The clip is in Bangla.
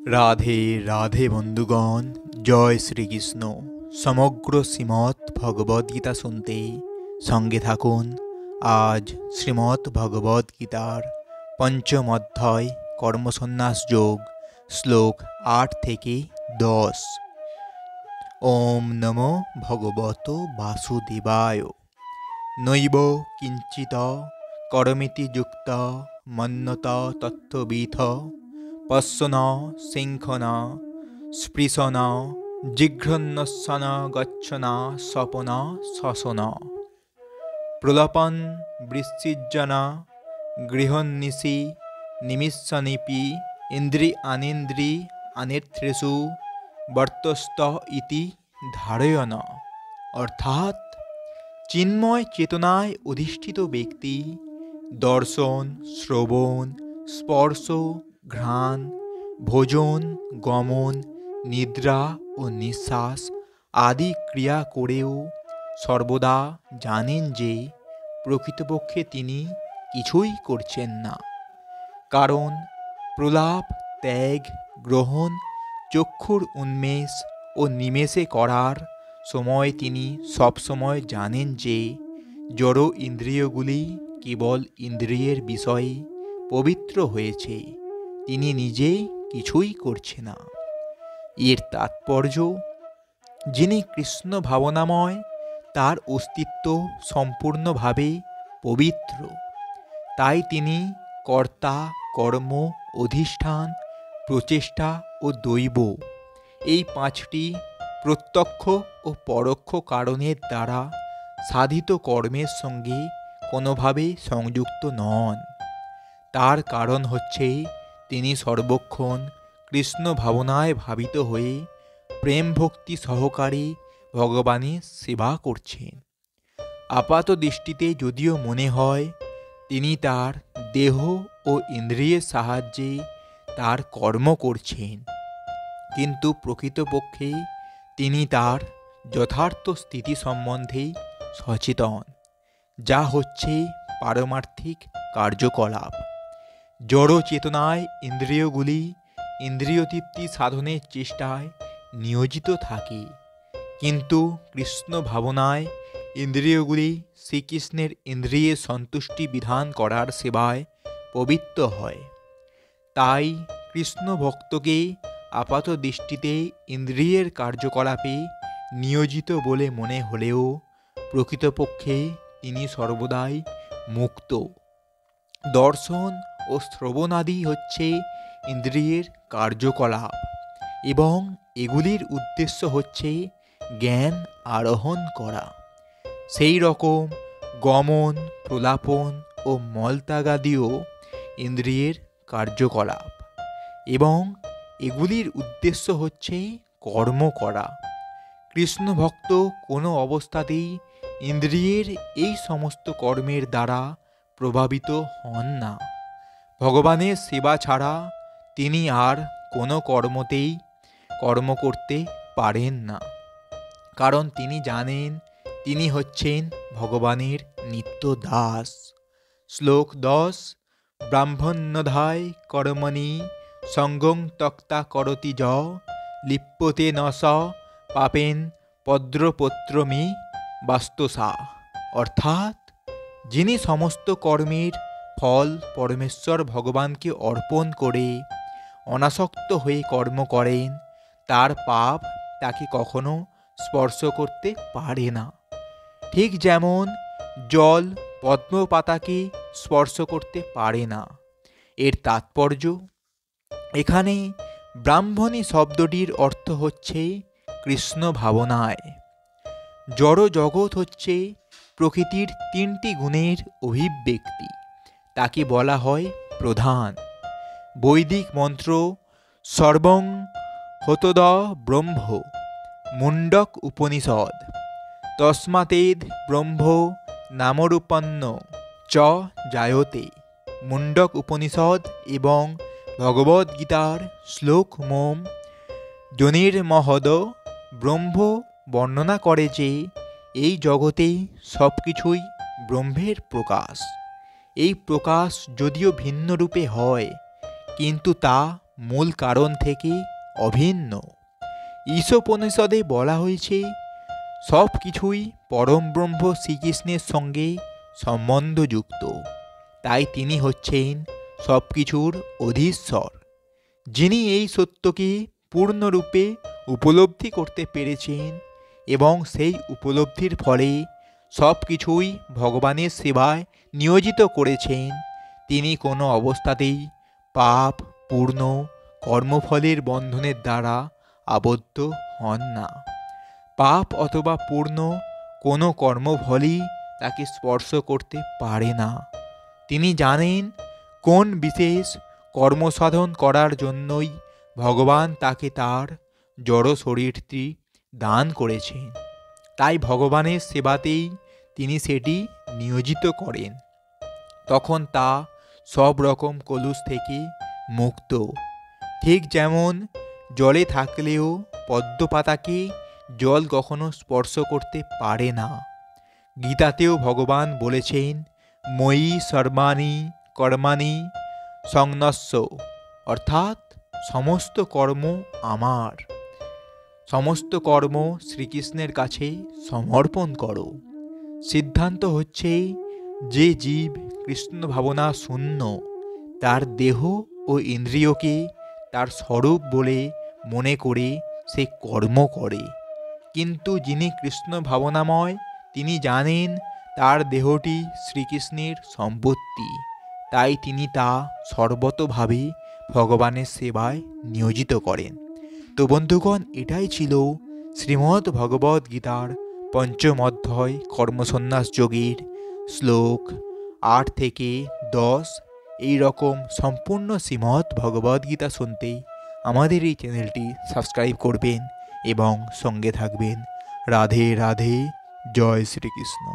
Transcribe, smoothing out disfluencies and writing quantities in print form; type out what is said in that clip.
রাধে রাধে বন্ধুগণ, জয় শ্রীকৃষ্ণ। সমগ্র শ্রীমদ্ ভগবদ্গীতা শুনতে সঙ্গে থাকুন। আজ শ্রীমদ্ ভগবদ্গীতার পঞ্চম অধ্যায় কর্মসন্ন্যাস যোগ, শ্লোক ৮ থেকে ১০। ওম নমো ভগবত বাসুদেবায়। নৈব কিঞ্চিত করমিতি যুক্ত মন্যত তত্ত্ববিথ পশ্যন সিংহন স্পৃশন জিঘ্রন্নস্সন গচ্ছন স্বপন শশন প্রলাপন বৃশ্চিজ্জন গৃহন্নিশি নিমিষনিপি ইন্দ্রি আনিন্দ্রি আনেত্রেষু বর্তস্ত ইতি ধারয়ন। অর্থাৎ চিন্ময় চেতনায় অধিষ্ঠিত ব্যক্তি দর্শন, শ্রবণ, স্পর্শ, ঘ্রাণ, ভোজন, গমন, নিদ্রা ও নিঃশ্বাস আদি ক্রিয়া করেও সর্বদা জানেন যে প্রকৃতপক্ষে তিনি কিছুই করছেন না। কারণ প্রলাপ, ত্যাগ, গ্রহণ, চক্ষুর উন্মেষ ও নিমেষে করার সময় তিনি সবসময় জানেন যে জড় ইন্দ্রিয়গুলি কেবল ইন্দ্রিয়ের বিষয়ে পবিত্র হয়েছে, তিনি নিজে কিছুই করছে না। এর তাৎপর্য, যিনি কৃষ্ণ ভাবনাময় তার অস্তিত্ব সম্পূর্ণভাবে পবিত্র, তাই তিনি কর্তা, কর্ম, অধিষ্ঠান, প্রচেষ্টা ও দৈব এই পাঁচটি প্রত্যক্ষ ও পরোক্ষ কারণের দ্বারা সাধিত কর্মের সঙ্গে কোনোভাবে সংযুক্ত নন। তার কারণ হচ্ছে তিনি সর্বক্ষণ কৃষ্ণ ভাবনায় ভাবিত হয়ে প্রেম ভক্তি সহকারে ভগবানের সেবা করছেন। আপাত দৃষ্টিতে যদিও মনে হয় তিনি তার দেহ ও ইন্দ্রিয়ের সাহায্যে তার কর্ম করছেন, কিন্তু প্রকৃতপক্ষে তিনি তার যথার্থ স্থিতি সম্বন্ধে সচেতন, যা হচ্ছে পারমার্থিক কার্যকলাপ। জড় চেতনায় ইন্দ্রিয়গুলি ইন্দ্রিয়তৃপ্তি সাধনের চেষ্টায় নিয়োজিত থাকে, কিন্তু কৃষ্ণ ভাবনায় ইন্দ্রিয়গুলি শ্রীকৃষ্ণের ইন্দ্রিয়ের সন্তুষ্টি বিধান করার সেবায় পবিত্র হয়। তাই কৃষ্ণ ভক্তকে আপাত দৃষ্টিতে ইন্দ্রিয়ের কার্যকলাপে নিয়োজিত বলে মনে হলেও প্রকৃতপক্ষে তিনি সর্বদাই মুক্ত। দর্শন ও শ্রবণাদি হচ্ছে ইন্দ্রিয়ের কার্যকলাপ এবং এগুলির উদ্দেশ্য হচ্ছে জ্ঞান আরোহণ করা। সেই রকম গমন, প্রলাপন ও মলত্যাগাদিও ইন্দ্রিয়ের কার্যকলাপ এবং এগুলির উদ্দেশ্য হচ্ছে কর্ম করা। কৃষ্ণ ভক্ত কোনো অবস্থাতেই ইন্দ্রিয়ের এই সমস্ত কর্মের দ্বারা প্রভাবিত হন না। ভগবানের সেবা ছাড়া তিনি আর কোনো কর্মতেই কর্ম করতে পারেন না, কারণ তিনি জানেন তিনি হচ্ছেন ভগবানের নিত্য দাস। শ্লোক ১০। ব্রাহ্মণ্যধায় কর্মণি সঙ্গং তক্তা করতি য লিপ্যতে ন স পাপেন পদ্রপত্রমি বাস্তসা। অর্থাৎ যিনি সমস্ত কর্মের ফল পরমেশ্বর ভগবানকে অর্পণ করে অনাসক্ত হয়ে কর্ম করেন, তার পাপ তাকে কখনো স্পর্শ করতে পারে না। ঠিক যেমন জল পদ্মপাতাকে স্পর্শ করতে পারে না। এর তাৎপর্য, এখানে ব্রাহ্মণী শব্দটির অর্থ হচ্ছে কৃষ্ণ ভাবনায়। জড় জগৎ হচ্ছে প্রকৃতির তিনটি গুণের অভিব্যক্তি, তাকে বলা হয় প্রধান। বৈদিক মন্ত্র সর্বং হতদ ব্রহ্ম মুণ্ডক উপনিষদ তস্মাতেদ ব্রহ্ম নামরূপন্ন চ জায়তে মুণ্ডক উপনিষদ এবং ভগবদ্গীতার শ্লোক মোম জনির্মহদ ব্রহ্ম বর্ণনা করে যে এই জগতেই সব কিছুই ব্রহ্মের প্রকাশ। এই প্রকাশ যদিও ভিন্ন রূপে হয়, কিন্তু তা মূল কারণ থেকে অভিন্ন। ঈশোপনিষদে বলা হয়েছে সব কিছুই পরম ব্রহ্ম শ্রীকৃষ্ণের সঙ্গে সম্বন্ধযুক্ত, তাই তিনি হচ্ছেন সব কিছুর অধীশ্বর। যিনি এই সত্যকে পূর্ণরূপে উপলব্ধি করতে পেরেছেন এবং সেই উপলব্ধির ফলে সব কিছুই ভগবানের সেবায় নিয়োজিত করেছেন, তিনি কোনো অবস্থাতেই পাপ পূর্ণ কর্মফলের বন্ধনের দ্বারা আবদ্ধ হন না। পাপ অথবা পূর্ণ কোনো কর্মফলই তাকে স্পর্শ করতে পারে না। তিনি জানেন কোন বিশেষ কর্মসাধন করার জন্যই ভগবান তাকে তার জড় শরীরটি দান করেছেন, তাই ভগবানের সেবাতেই তিনি সেটি নিয়োজিত করেন। তখন তা সব রকম কলুষ থেকে মুক্ত। ঠিক যেমন জলে থাকলেও পদ্মপাতাকে জল কখনো স্পর্শ করতে পারে না। গীতাতেও ভগবান বলেছেন ময়ি সর্বাণি কর্মাণি সংন্যস্য, অর্থাৎ সমস্ত কর্ম আমার। সমস্ত কর্ম শ্রীকৃষ্ণের কাছে সমর্পণ করো। সিদ্ধান্ত হচ্ছে যে জীব কৃষ্ণ ভাবনা শূন্য, তার দেহ ও ইন্দ্রিয়কে তার স্বরূপ বলে মনে করে সে কর্ম করে। কিন্তু যিনি কৃষ্ণ ভাবনাময়, তিনি জানেন তার দেহটি শ্রীকৃষ্ণের সম্পত্তি, তাই তিনি তা সর্বতোভাবে ভগবানের সেবায় নিয়োজিত করেন। তো বন্ধুগণ, এটাই ছিল শ্রীমদ্ ভগবদ্ গীতার পঞ্চম অধ্যায় কর্মসন্ন্যাস যোগের শ্লোক 8 থেকে 10। এই রকম সম্পূর্ণ শ্রীমদ্ ভগবদ্ গীতা শুনতে আমাদের এই চ্যানেলটি সাবস্ক্রাইব করবেন এবং সঙ্গে থাকবেন। রাধে রাধে, জয় শ্রীকৃষ্ণ।